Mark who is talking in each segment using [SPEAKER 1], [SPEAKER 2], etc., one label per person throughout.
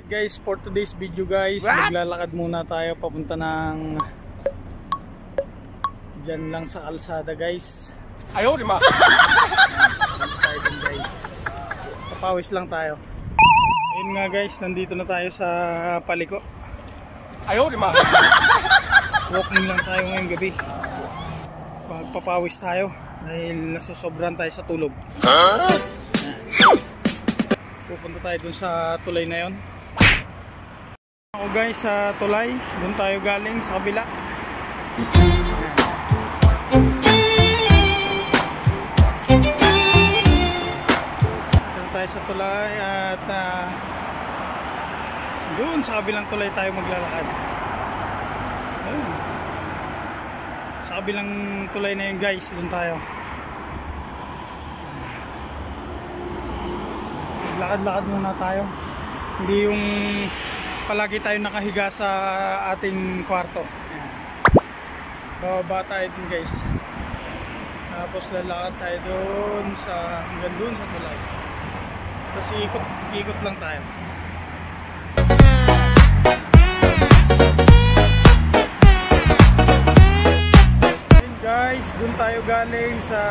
[SPEAKER 1] Alright guys, for today's video guys, maglalakad muna tayo papunta ng dyan lang sa kalsada guys.
[SPEAKER 2] Ayaw di ma.
[SPEAKER 1] Tayo dun guys. Papawis lang tayo. Ayun nga guys, nandito na tayo sa paliko.
[SPEAKER 2] Ayaw di ma.
[SPEAKER 1] Walking lang tayo ngayong gabi. Pagpapawis tayo dahil nasusobran tayo sa tulog. Pupunta tayo dun sa tulay na yon. Ako guys sa tulay, dun tayo galing sa kabila. Dun tayo sa tulay at dun sa kabilang tulay tayo maglalakad. Ayun. Sa kabilang tulay na yun guys, dun tayo. Lakad-lakad muna tayo. Hindi yung palagi tayo nakahiga sa ating kwarto. Ayan. Bababa tayo din guys. Tapos lalakad tayo doon sa hanggang doon sa tulay. Tapos ikot lang tayo. Ayan guys, doon tayo galing sa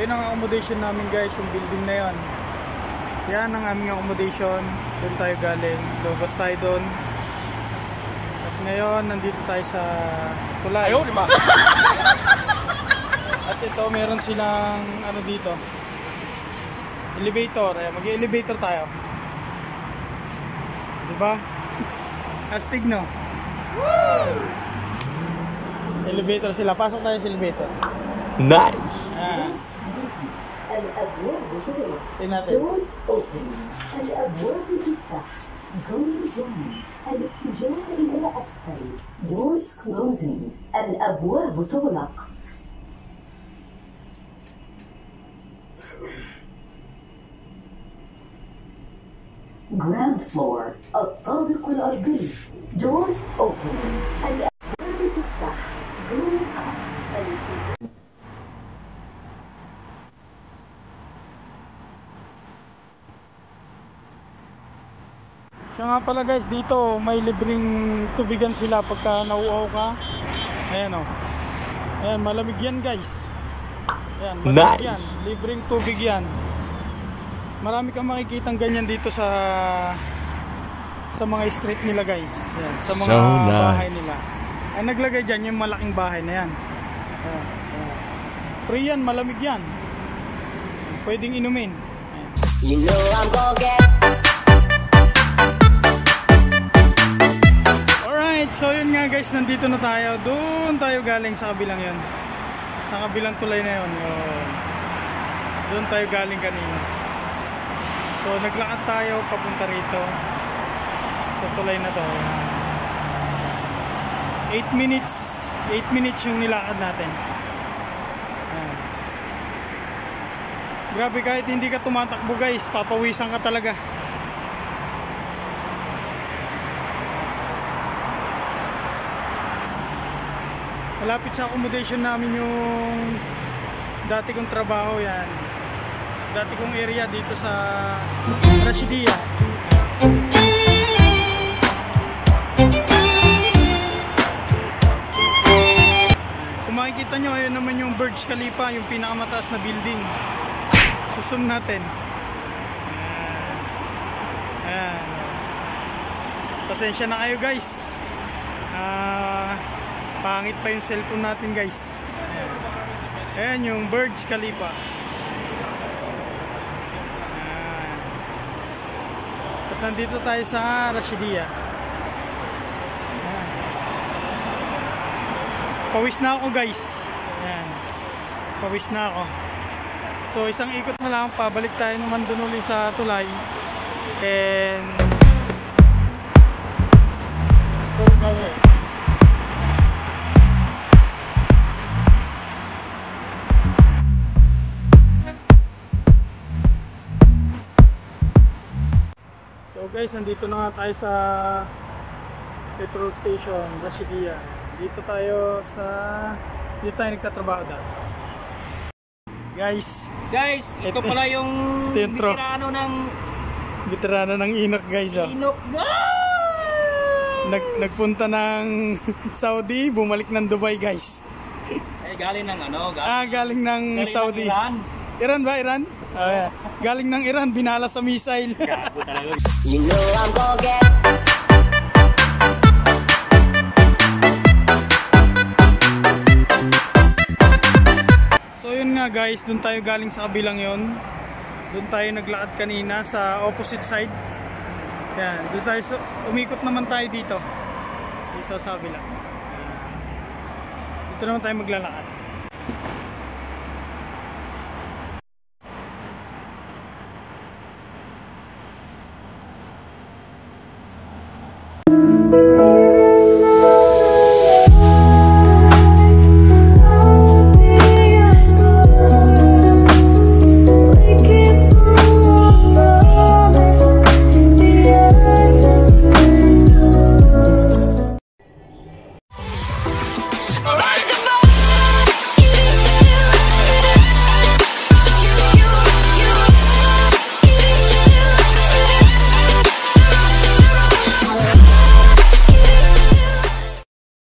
[SPEAKER 1] ayun ang accommodation namin guys, yung building na yon. Yan ang aming accommodation. Doon tayo galing. Lubos tayo doon. At ngayon, nandito tayo sa tulay.
[SPEAKER 2] Ayaw di ma.
[SPEAKER 1] At ito, meron silang ano dito, elevator. Mag-elevator tayo. Diba? Astig no? Elevator sila. Pasok tayo sa elevator.
[SPEAKER 2] Nice.
[SPEAKER 3] الأبواب تغلق.
[SPEAKER 1] Tingnan natin.
[SPEAKER 3] Doors open. الأبواب تفتح. Going down. الاتجاه إلى أسفل. Doors closing. الأبواب تغلق. Ground floor. الطابق الأرضي. Doors open. الأبواب تفتح. Going up.
[SPEAKER 1] Siya nga pala guys, dito may libreng tubigan sila pagka nauuhaw ka. Ayan o. Ayan, malamig yan guys. Ayan, malamig yan. Libreng tubig yan. Marami kang makikitang ganyan dito sa mga street nila guys. Ayan, sa mga bahay nila. Ay naglagay dyan yung malaking bahay na yan. Ayan, ayan. Free yan, malamig yan. Pwedeng inumin. Ayan.
[SPEAKER 4] You know I'm gonna get.
[SPEAKER 1] So yun nga guys, nandito na tayo. Doon tayo galing sa kabilang yun. Sa kabilang tulay na yun. Doon tayo galing kanina. So naglakad tayo papunta rito sa tulay na to. 8 minutes yung nilakad natin. Grabe, kahit hindi ka tumatakbo guys, papawisan ka talaga. Malapit sa accommodation namin yung dati kong trabaho yan. Dati kong area dito sa Rasidia. Kung makikita nyo, ayun naman yung Burj Khalifa, yung pinakamataas na building. Susum natin. Ayan. Pasensya na kayo guys. Pangit pa yung cellphone natin guys. Ayan yung Burj Khalifa. Ayan. At nandito tayo sa Rasidia. Pawis na ako guys. Ayan. Pawis na ako. So isang ikot na lang, pabalik tayo naman dun uli sa tulay. And so guys, nandito na nga tayo sa petrol station, Rasidia. Dito tayo nagtatrabaho dati. Guys,
[SPEAKER 5] ito pala yung
[SPEAKER 1] ito yung
[SPEAKER 5] binira ano ng
[SPEAKER 1] Veterano ng Inok guys oh.
[SPEAKER 5] Inok na!
[SPEAKER 1] Nagpunta ng Saudi, bumalik ng Dubai guys.
[SPEAKER 5] Eh, galing ng ano?
[SPEAKER 1] Galing ng
[SPEAKER 5] Galing
[SPEAKER 1] Saudi.
[SPEAKER 5] ng Iran.
[SPEAKER 1] Iran ba? Iran? Oh, yeah. Galing ng Iran, binala sa missile.
[SPEAKER 5] Gago talaga.
[SPEAKER 4] You know I'm gonna get.
[SPEAKER 1] So yun nga guys, dun tayo galing sa kabilang yon. Dun tayo naglakad kanina sa opposite side. Yan, dun tayo, umikot naman tayo dito. Dito sa kabila. Dito naman tayo maglalakad.